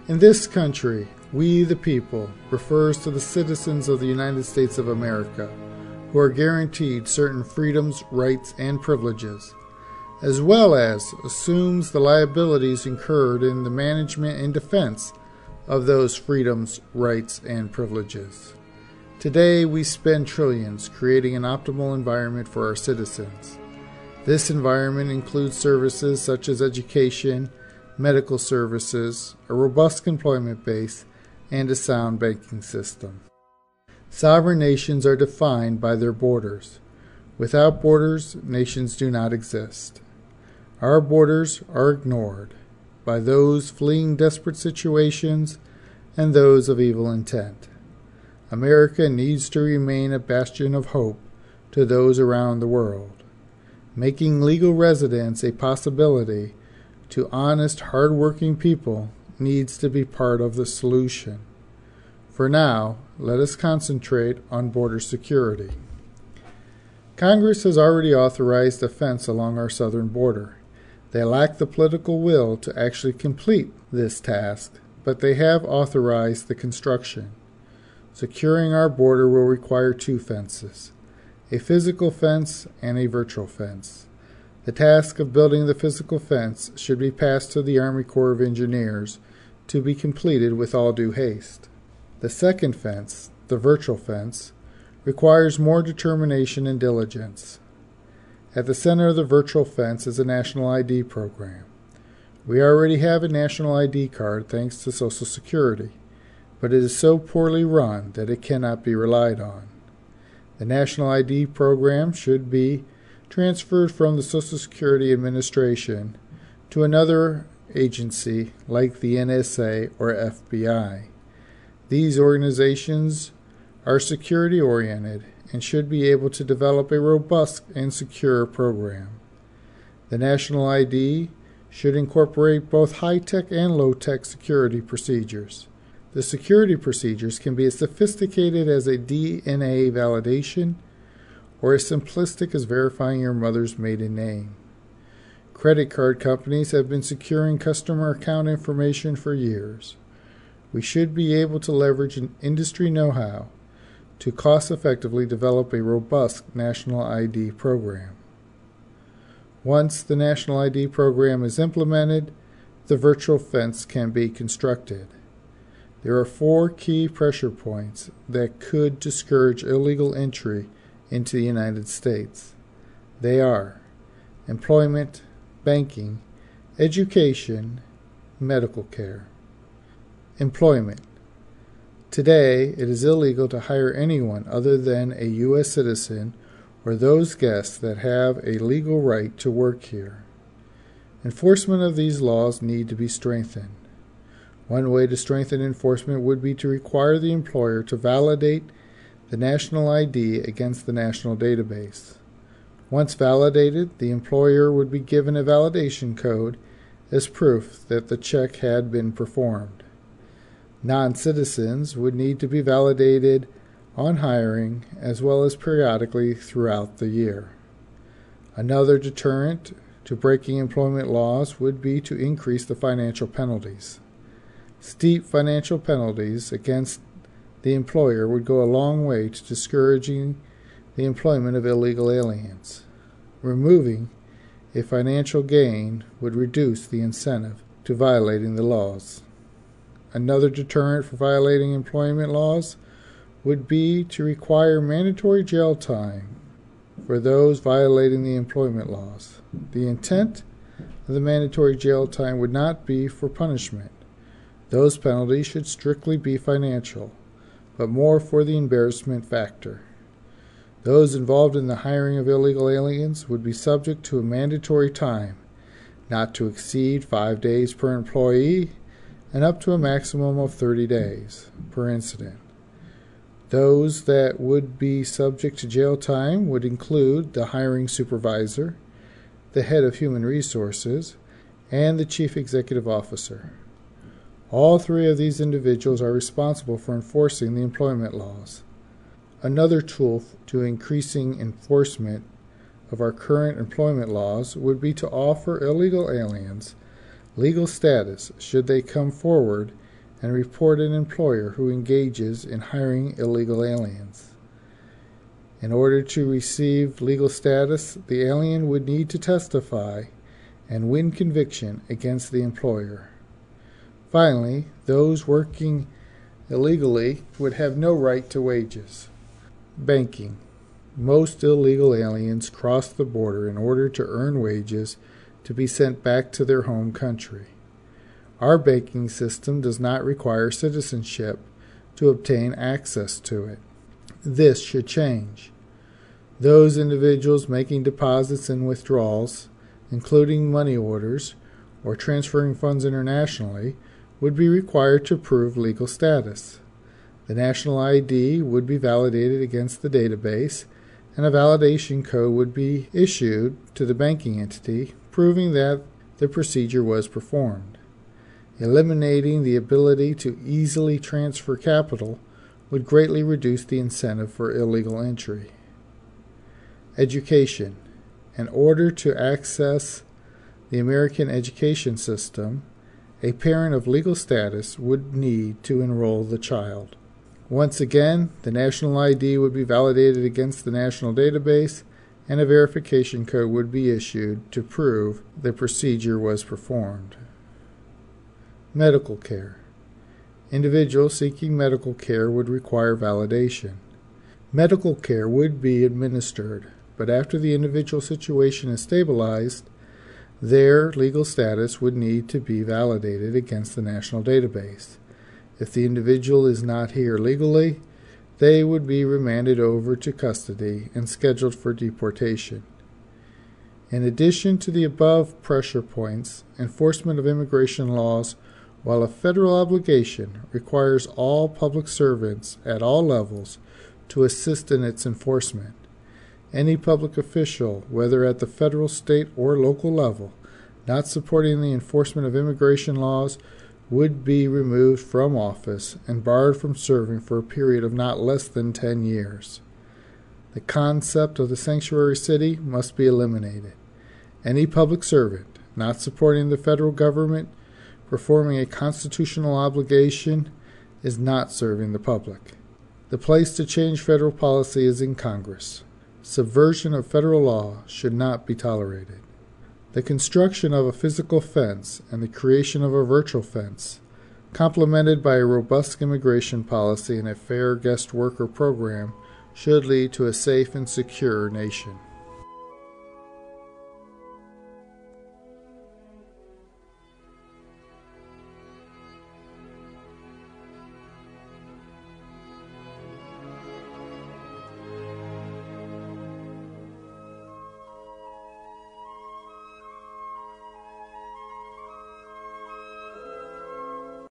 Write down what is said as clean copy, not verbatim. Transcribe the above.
In this country, we the people refers to the citizens of the United States of America, who are guaranteed certain freedoms, rights, and privileges, as well as assumes the liabilities incurred in the management and defense of those freedoms, rights, and privileges. Today, we spend trillions creating an optimal environment for our citizens. This environment includes services such as education, medical services, a robust employment base, and a sound banking system. Sovereign nations are defined by their borders. Without borders, nations do not exist. Our borders are ignored by those fleeing desperate situations and those of evil intent. America needs to remain a bastion of hope to those around the world. Making legal residence a possibility to honest, hard-working people needs to be part of the solution. For now, let us concentrate on border security. Congress has already authorized a fence along our southern border. They lack the political will to actually complete this task, but they have authorized the construction. Securing our border will require two fences, a physical fence and a virtual fence. The task of building the physical fence should be passed to the Army Corps of Engineers to be completed with all due haste. The second fence, the virtual fence, requires more determination and diligence. At the center of the virtual fence is a national ID program. We already have a national ID card thanks to Social Security, but it is so poorly run that it cannot be relied on. The national ID program should be transferred from the Social Security Administration to another agency like the NSA or FBI. These organizations are security-oriented and should be able to develop a robust and secure program. The national ID should incorporate both high-tech and low-tech security procedures. The security procedures can be as sophisticated as a DNA validation or as simplistic as verifying your mother's maiden name. Credit card companies have been securing customer account information for years. We should be able to leverage an industry know-how to cost-effectively develop a robust national ID program. Once the national ID program is implemented, the virtual fence can be constructed. There are 4 key pressure points that could discourage illegal entry into the United States. They are employment, banking, education, medical care. Employment. Today, it is illegal to hire anyone other than a U.S. citizen or those guests that have a legal right to work here. Enforcement of these laws need to be strengthened. One way to strengthen enforcement would be to require the employer to validate the national ID against the national database. Once validated, the employer would be given a validation code as proof that the check had been performed. Non-citizens would need to be validated on hiring as well as periodically throughout the year. Another deterrent to breaking employment laws would be to increase the financial penalties. Steep financial penalties against the employer would go a long way to discouraging the employment of illegal aliens. Removing a financial gain would reduce the incentive to violating the laws. Another deterrent for violating employment laws would be to require mandatory jail time for those violating the employment laws. The intent of the mandatory jail time would not be for punishment. Those penalties should strictly be financial, but more for the embarrassment factor. Those involved in the hiring of illegal aliens would be subject to a mandatory time, not to exceed 5 days per employee and up to a maximum of 30 days per incident. Those that would be subject to jail time would include the hiring supervisor, the head of human resources, and the chief executive officer. All 3 of these individuals are responsible for enforcing the employment laws. Another tool to increasing enforcement of our current employment laws would be to offer illegal aliens legal status should they come forward and report an employer who engages in hiring illegal aliens. In order to receive legal status, the alien would need to testify and win conviction against the employer. Finally, those working illegally would have no right to wages. Banking. Most illegal aliens cross the border in order to earn wages to be sent back to their home country. Our banking system does not require citizenship to obtain access to it. This should change. Those individuals making deposits and withdrawals, including money orders or transferring funds internationally, would be required to prove legal status. The national ID would be validated against the database, and a validation code would be issued to the banking entity, proving that the procedure was performed. Eliminating the ability to easily transfer capital would greatly reduce the incentive for illegal entry. Education. In order to access the American education system, a parent of legal status would need to enroll the child. Once again, the national ID would be validated against the national database, and a verification code would be issued to prove the procedure was performed. Medical care. Individuals seeking medical care would require validation. Medical care would be administered, but after the individual situation is stabilized, their legal status would need to be validated against the national database. If the individual is not here legally, they would be remanded over to custody and scheduled for deportation. In addition to the above pressure points, enforcement of immigration laws, while a federal obligation, requires all public servants at all levels to assist in its enforcement. Any public official, whether at the federal, state, or local level, not supporting the enforcement of immigration laws would be removed from office and barred from serving for a period of not less than 10 years. The concept of the sanctuary city must be eliminated. Any public servant not supporting the federal government, performing a constitutional obligation, is not serving the public. The place to change federal policy is in Congress. Subversion of federal law should not be tolerated. The construction of a physical fence and the creation of a virtual fence, complemented by a robust immigration policy and a fair guest worker program, should lead to a safe and secure nation.